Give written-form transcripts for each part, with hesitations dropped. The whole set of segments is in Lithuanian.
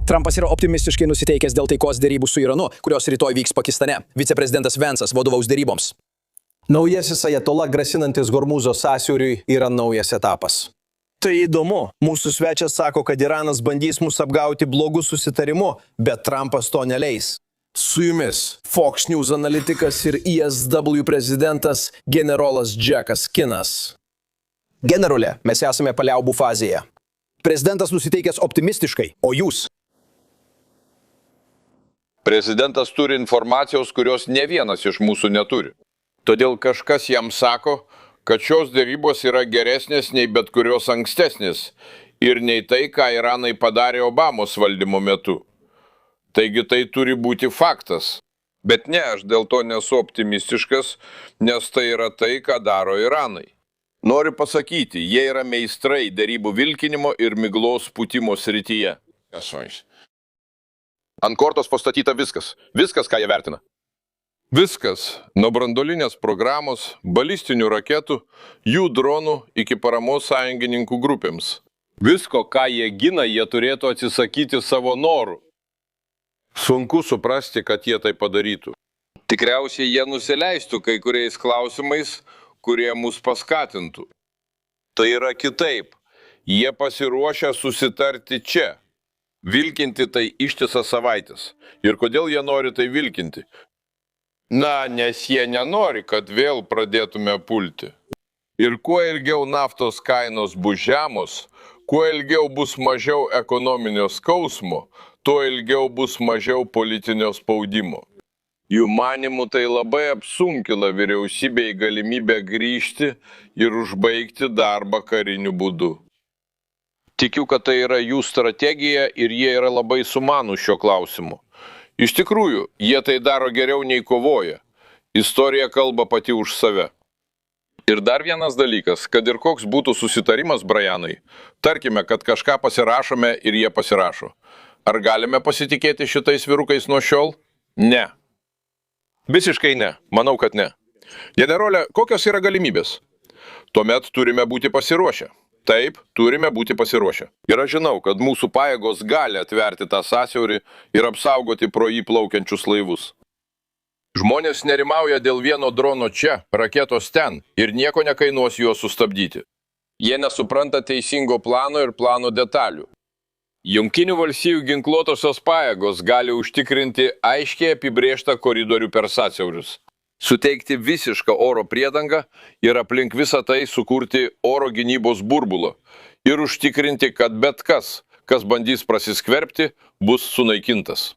Trumpas yra optimistiškai nusiteikęs dėl taikos dėrybų su Iranu, kurios rytoj vyks Pakistane. Viceprezidentas Vensas vadovaus dėryboms. Naujasis ajatola grasinantis Hormūzo sąsiauriui yra naujas etapas. Tai įdomu. Mūsų svečias sako, kad Iranas bandys mus apgauti blogų susitarimu, bet Trumpas to neleis. Su jumis Fox News analitikas ir ISW prezidentas generolas Jackas Kinas. Generole, mes esame paliaubų fazėje. Prezidentas nusiteikęs optimistiškai, o jūs? Prezidentas turi informacijos, kurios ne vienas iš mūsų neturi. Todėl kažkas jam sako, kad šios dėrybos yra geresnės nei bet kurios ankstesnės ir nei tai, ką Iranai padarė Obamos valdymo metu. Taigi tai turi būti faktas. Bet ne, aš dėl to nesu optimistiškas, nes tai yra tai, ką daro Iranai. Noriu pasakyti, jie yra meistrai dėrybų vilkinimo ir miglos pūtimo srityje. Ant kortos pastatyta viskas. Viskas, ką jie vertina. Viskas, nuo branduolinės programos, balistinių raketų, jų dronų iki paramos sąjungininkų grupėms. Visko, ką jie gina, jie turėtų atsisakyti savo norų. Sunku suprasti, kad jie tai padarytų. Tikriausiai jie nusileistų kai kuriais klausimais, kurie mus paskatintų. Tai yra kitaip. Jie pasiruošę susitarti čia. Vilkinti tai ištisas savaitės. Ir kodėl jie nori tai vilkinti? Na, nes jie nenori, kad vėl pradėtume pulti. Ir kuo ilgiau naftos kainos bus žemos, kuo ilgiau bus mažiau ekonominio skausmo, tuo ilgiau bus mažiau politinio spaudimo. Jų manimų tai labai apsunkina vyriausybei galimybę grįžti ir užbaigti darbą kariniu būdu. Tikiu, kad tai yra jų strategija ir jie yra labai sumanūs šio klausimu. Iš tikrųjų, jie tai daro geriau nei kovoja. Istorija kalba pati už save. Ir dar vienas dalykas, kad ir koks būtų susitarimas, Brianai, tarkime, kad kažką pasirašome ir jie pasirašo. Ar galime pasitikėti šitais vyrukais nuo šiol? Ne. Visiškai ne. Manau, kad ne. Generole, kokios yra galimybės? Tuomet turime būti pasiruošę. Taip, turime būti pasiruošę. Ir aš žinau, kad mūsų pajėgos gali atverti tą sąsiaurį ir apsaugoti pro jį plaukiančius laivus. Žmonės nerimauja dėl vieno drono čia, raketos ten, ir nieko nekainuos juos sustabdyti. Jie nesupranta teisingo plano ir plano detalių. Jungtinių valstijų ginkluotosios pajėgos gali užtikrinti aiškiai apibrėžtą koridorių per sąsiaurius. Suteikti visišką oro priedangą ir aplink visą tai sukurti oro gynybos burbulą ir užtikrinti, kad bet kas bandys prasiskverbti, bus sunaikintas.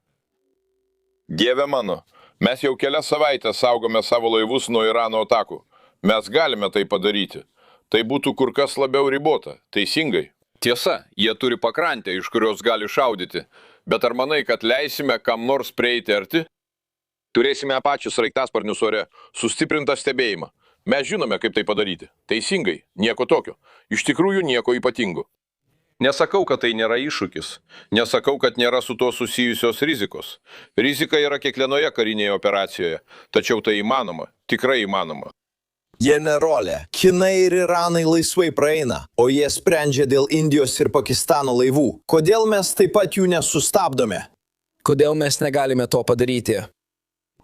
Dieve mano, mes jau kelias savaitės saugome savo laivus nuo Irano atakų. Mes galime tai padaryti. Tai būtų kur kas labiau ribota, teisingai. Tiesa, jie turi pakrantę, iš kurios gali šaudyti, bet ar manai, kad leisime kam nors prieiti arti? Turėsime apačius sraigtasparnius ore, sustiprintą stebėjimą. Mes žinome, kaip tai padaryti. Teisingai, nieko tokio. Iš tikrųjų nieko ypatingo. Nesakau, kad tai nėra iššūkis. Nesakau, kad nėra su tuo susijusios rizikos. Rizika yra kiekvienoje karinėje operacijoje. Tačiau tai įmanoma. Tikrai įmanoma. Generole, Kinai ir Iranai laisvai praeina, o jie sprendžia dėl Indijos ir Pakistano laivų. Kodėl mes taip pat jų nesustabdome? Kodėl mes negalime to padaryti?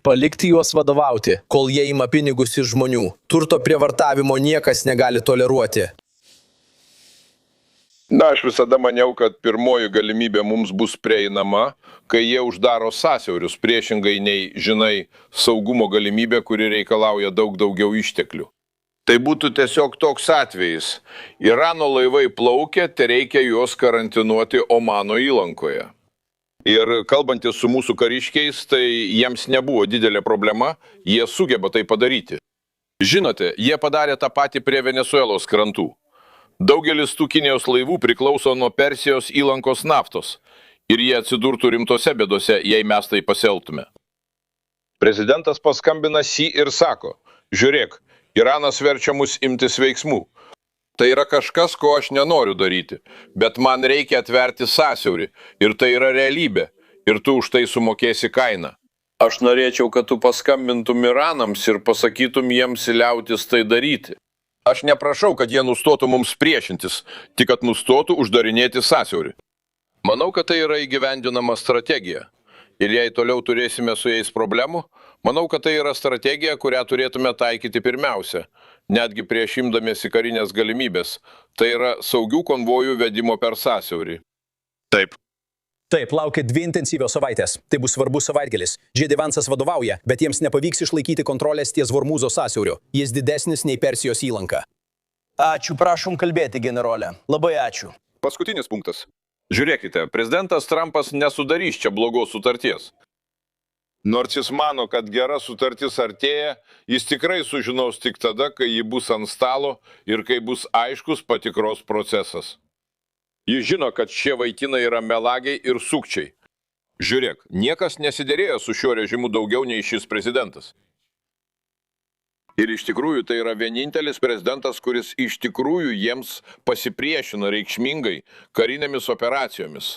Palikti juos vadovauti, kol jie ima pinigus iš žmonių. Turto prievartavimo niekas negali toleruoti. Na, aš visada maniau, kad pirmoji galimybė mums bus prieinama, kai jie uždaro sąsiaurius, priešingai nei, žinai, saugumo galimybė, kuri reikalauja daug daugiau išteklių. Tai būtų tiesiog toks atvejis. Irano laivai plaukia, te reikia juos karantinuoti Omano įlankoje. Ir kalbantis su mūsų kariškiais, tai jiems nebuvo didelė problema, jie sugeba tai padaryti. Žinote, jie padarė tą patį prie Venesuelos krantų. Daugelis tų Kinijos laivų priklauso nuo Persijos įlankos naftos ir jie atsidurtų rimtose bėdose, jei mes tai pasielgtume. Prezidentas paskambina Xi ir sako, žiūrėk, Iranas verčia mus imtis veiksmų. Tai yra kažkas, ko aš nenoriu daryti, bet man reikia atverti sąsiaurį ir tai yra realybė ir tu už tai sumokėsi kainą. Aš norėčiau, kad tu paskambintum Iranams ir pasakytum jiems liautis tai daryti. Aš neprašau, kad jie nustotų mums priešintis, tik kad nustotų uždarinėti sąsiaurį. Manau, kad tai yra įgyvendinama strategija. Ir jei toliau turėsime su jais problemų, manau, kad tai yra strategija, kurią turėtume taikyti pirmiausia, netgi prieš imdamiesi karinės galimybės. Tai yra saugių konvojų vedimo per sąsiaurį. Taip. Taip, laukia 2 intensyvios savaitės. Tai bus svarbus savaitgalis. J.D. Vansas vadovauja, bet jiems nepavyks išlaikyti kontrolės ties Hormūzo sąsiauriu. Jis didesnis nei Persijos įlanka. Ačiū, prašom kalbėti, generolė. Labai ačiū. Paskutinis punktas. Žiūrėkite, prezidentas Trumpas nesudarys čia blogos sutarties. Nors jis mano, kad gera sutartis artėja, jis tikrai sužinos tik tada, kai ji bus ant stalo ir kai bus aiškus patikros procesas. Jis žino, kad šie vaikinai yra melagiai ir sukčiai. Žiūrėk, niekas nesiderėjo su šiuo režimu daugiau nei šis prezidentas. Ir iš tikrųjų tai yra vienintelis prezidentas, kuris iš tikrųjų jiems pasipriešino reikšmingai karinėmis operacijomis.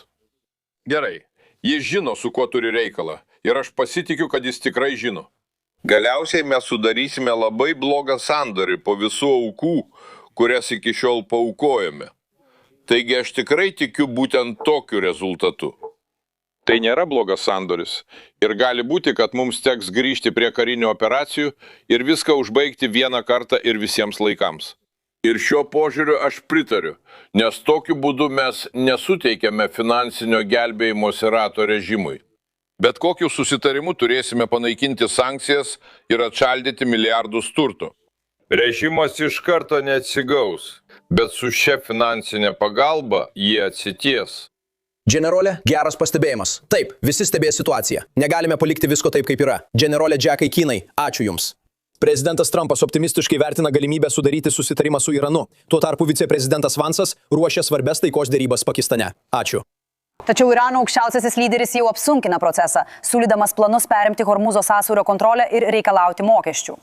Gerai, jis žino, su kuo turi reikalą, ir aš pasitikiu, kad jis tikrai žino. Galiausiai mes sudarysime labai blogą sandorį po visų aukų, kurias iki šiol paaukojame. Taigi aš tikrai tikiu būtent tokiu rezultatu. Tai nėra blogas sandoris ir gali būti, kad mums teks grįžti prie karinių operacijų ir viską užbaigti vieną kartą ir visiems laikams. Ir šiuo požiūriu aš pritariu, nes tokiu būdu mes nesuteikiame finansinio gelbėjimo rato režimui. Bet kokiu susitarimu turėsime panaikinti sankcijas ir atšaldyti milijardus turto. Režimas iš karto neatsigaus, bet su šia finansinė pagalba jie atsities. Generolė, geras pastebėjimas. Taip, visi stebės situaciją. Negalime palikti visko taip, kaip yra. Generolė Jackai Keenai, ačiū Jums. Prezidentas Trumpas optimistiškai vertina galimybę sudaryti susitarimą su Iranu. Tuo tarpu viceprezidentas Vansas ruošia svarbias taikos derybas Pakistane. Ačiū. Tačiau Irano aukščiausiasis lyderis jau apsunkina procesą, siūlydamas planus perimti Hormūzo sąsiaurio kontrolę ir reikalauti mokesčių.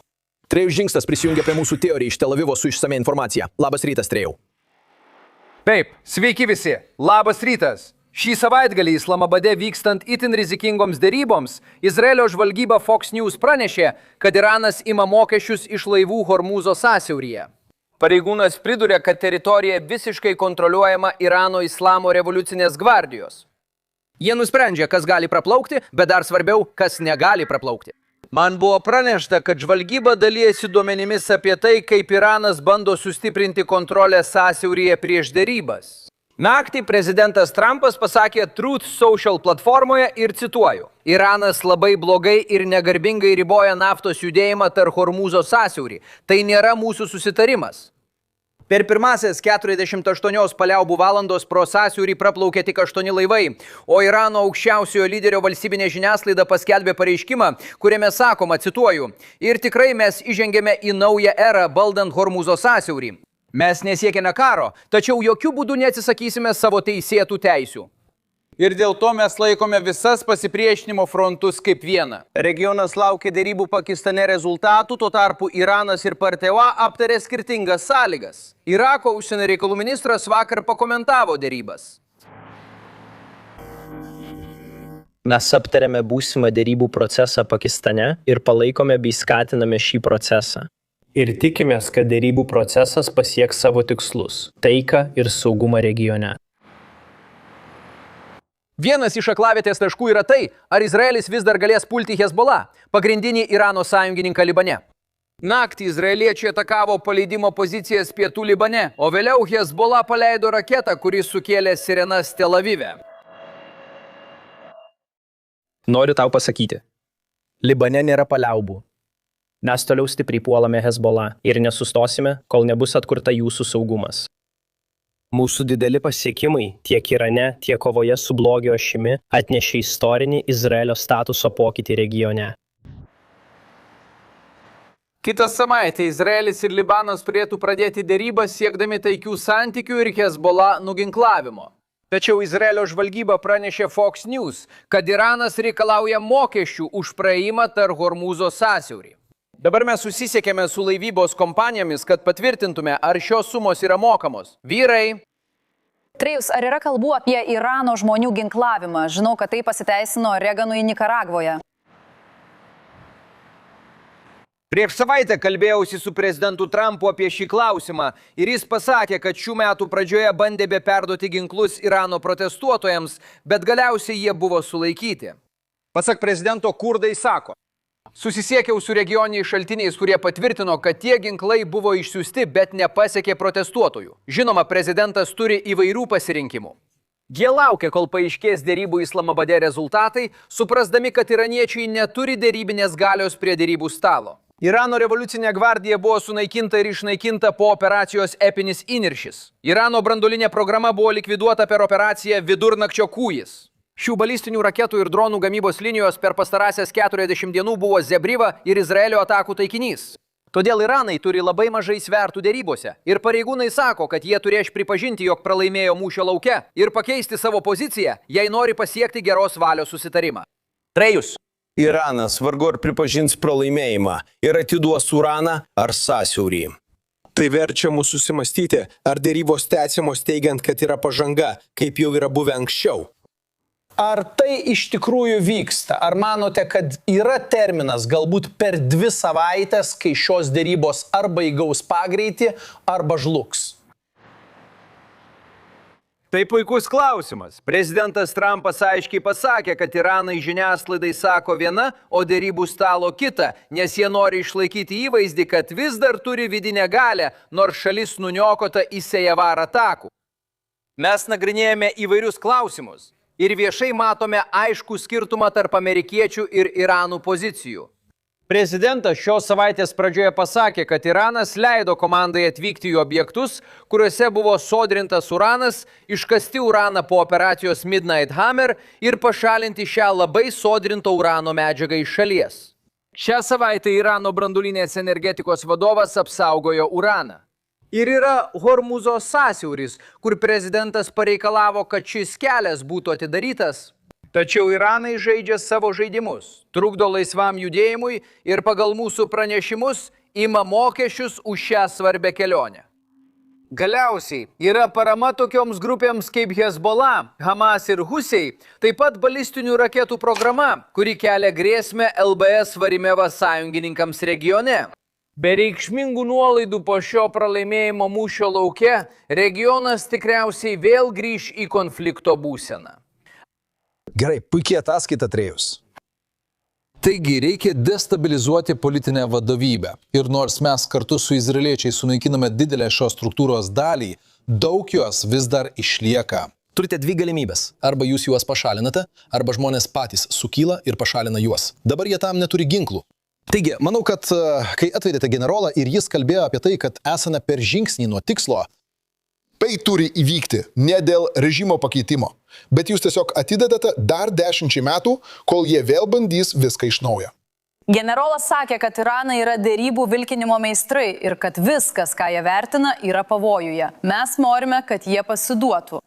Trejus Žingstas prisijungia prie mūsų teorijų iš Tel Avivo su išsamia informacija. Labas rytas, Trejau. Taip, sveiki visi. Labas rytas. Šį savaitgalį Islamabade vykstant itin rizikingoms deryboms, Izraelio žvalgyba Fox News pranešė, kad Iranas ima mokesčius iš laivų Hormūzo sąsiauryje. Pareigūnas priduria, kad teritorija visiškai kontroliuojama Irano Islamo revoliucinės gvardijos. Jie nusprendžia, kas gali praplaukti, bet dar svarbiau, kas negali praplaukti. Man buvo pranešta, kad žvalgyba dalyjasi duomenimis apie tai, kaip Iranas bando sustiprinti kontrolę sąsiauryje prieš derybas. Naktį prezidentas Trumpas pasakė Truth Social platformoje ir cituoju: Iranas labai blogai ir negarbingai riboja naftos judėjimą per Hormūzo sąsiaurį. Tai nėra mūsų susitarimas. Per pirmasias 48 paliaubų valandos pro sąsiaurį praplaukė tik 8 laivai, o Irano aukščiausiojo lyderio valstybinė žiniasklaida paskelbė pareiškimą, kuriame sakoma, cituoju: ir tikrai mes įžengėme į naują erą valdant Hormūzo sąsiaurį. Mes nesiekėme karo, tačiau jokių būdų neatsisakysime savo teisėtų teisių. Ir dėl to mes laikome visas pasipriešinimo frontus kaip vieną. Regionas laukia derybų Pakistane rezultatų, tuo tarpu Iranas ir Parteva aptarė skirtingas sąlygas. Irako užsienio reikalų ministras vakar pakomentavo derybas. Mes aptarėme būsimą derybų procesą Pakistane ir palaikome bei skatiname šį procesą. Ir tikimės, kad derybų procesas pasieks savo tikslus – taiką ir saugumą regione. Vienas iš aklavietės taškų yra tai, ar Izraelis vis dar galės pulti Hezbollah, pagrindinį Irano sąjungininką Libane. Naktį izraeliečiai atakavo paleidimo pozicijas pietų Libane, o vėliau Hezbollah paleido raketą, kuris sukėlė sirenas Tel Avive. Noriu tau pasakyti, Libane nėra paliaubų. Mes toliau stipriai puolame Hezbollah ir nesustosime, kol nebus atkurta jūsų saugumas. Mūsų dideli pasiekimai tiek Irane, tiek kovoje su blogio ašimi atnešė istorinį Izraelio statuso pokytį regione. Kitą savaitę Izraelis ir Libanas turėtų pradėti derybas siekdami taikių santykių ir Hezbollah nuginklavimo. Tačiau Izraelio žvalgyba pranešė Fox News, kad Iranas reikalauja mokesčių už praėjimą per Hormūzo sąsiaurį. Dabar mes susisiekėme su laivybos kompanijomis, kad patvirtintume, ar šios sumos yra mokamos. Vyrai. Trejus, ar yra kalbų apie Irano žmonių ginklavimą? Žinau, kad tai pasiteisino Reaganui Nikaragvoje. Prieš savaitę kalbėjausi su prezidentu Trumpu apie šį klausimą ir jis pasakė, kad šių metų pradžioje bandė be perduoti ginklus Irano protestuotojams, bet galiausiai jie buvo sulaikyti. Pasak prezidento, kurdai sako: susisiekiau su regioniniais šaltiniais, kurie patvirtino, kad tie ginklai buvo išsiųsti, bet nepasiekė protestuotojų. Žinoma, prezidentas turi įvairių pasirinkimų. Jie laukia, kol paaiškės dėrybų Islamabade rezultatai, suprasdami, kad iraniečiai neturi dėrybinės galios prie dėrybų stalo. Irano revoliucinė gvardija buvo sunaikinta ir išnaikinta po operacijos Epinis įniršis. Irano branduolinė programa buvo likviduota per operaciją Vidurnakčio kūjis. Šių balistinių raketų ir dronų gamybos linijos per pastarąsias 40 dienų buvo Zebriva ir Izraelio atakų taikinys. Todėl Iranai turi labai mažai svertų dėrybose ir pareigūnai sako, kad jie turės pripažinti, jog pralaimėjo mūšio lauke ir pakeisti savo poziciją, jei nori pasiekti geros valios susitarimą. Trejus. Iranas vargu ar pripažins pralaimėjimą ir atiduos uraną ar sąsiaurį. Tai verčia mus susimastyti, ar dėrybos tęsiamos teigiant, kad yra pažanga, kaip jau yra buvę anksčiau. Ar tai iš tikrųjų vyksta? Ar manote, kad yra terminas galbūt per 2 savaitės, kai šios dėrybos arba įgaus pagreitį, arba žlugs? Tai puikus klausimas. Prezidentas Trumpas aiškiai pasakė, kad Iranai žiniasklaidai sako viena, o dėrybų stalo kita, nes jie nori išlaikyti įvaizdį, kad vis dar turi vidinę galę, nors šalis nuniokota į Sejavar atakų. Mes nagrinėjame įvairius klausimus ir viešai matome aiškų skirtumą tarp amerikiečių ir Iranų pozicijų. Prezidentas šios savaitės pradžioje pasakė, kad Iranas leido komandai atvykti į objektus, kuriuose buvo sodrintas uranas, iškasti uraną po operacijos Midnight Hammer ir pašalinti šią labai sodrinto urano medžiagą iš šalies. Šią savaitę Irano branduolinės energetikos vadovas apsaugojo uraną. Ir yra Hormuzo sąsiauris, kur prezidentas pareikalavo, kad šis kelias būtų atidarytas. Tačiau Iranai žaidžia savo žaidimus, trukdo laisvam judėjimui ir pagal mūsų pranešimus ima mokesčius už šią svarbę kelionę. Galiausiai yra parama tokioms grupėms kaip Hezbollah, Hamas ir Husiai, taip pat balistinių raketų programa, kuri kelia grėsmę LBS Varimeva sąjungininkams regione. Be reikšmingų nuolaidų po šio pralaimėjimo mūšio lauke, regionas tikriausiai vėl grįš į konflikto būseną. Gerai, puikiai ataskaita, Trejus. Taigi reikia destabilizuoti politinę vadovybę. Ir nors mes kartu su izraeliečiais sunaikiname didelę šios struktūros dalį, daug jos vis dar išlieka. Turite 2 galimybės. Arba jūs juos pašalinate, arba žmonės patys sukyla ir pašalina juos. Dabar jie tam neturi ginklų. Taigi, manau, kad kai atvedėte generolą ir jis kalbėjo apie tai, kad esame per žingsnį nuo tikslo, Tai turi įvykti ne dėl režimo pakeitimo, bet jūs tiesiog atidedate dar 10 metų, kol jie vėl bandys viską iš naujo. Generolas sakė, kad Iranai yra dėrybų vilkinimo meistrai ir kad viskas, ką jie vertina, yra pavojuje. Mes norime, kad jie pasiduotų.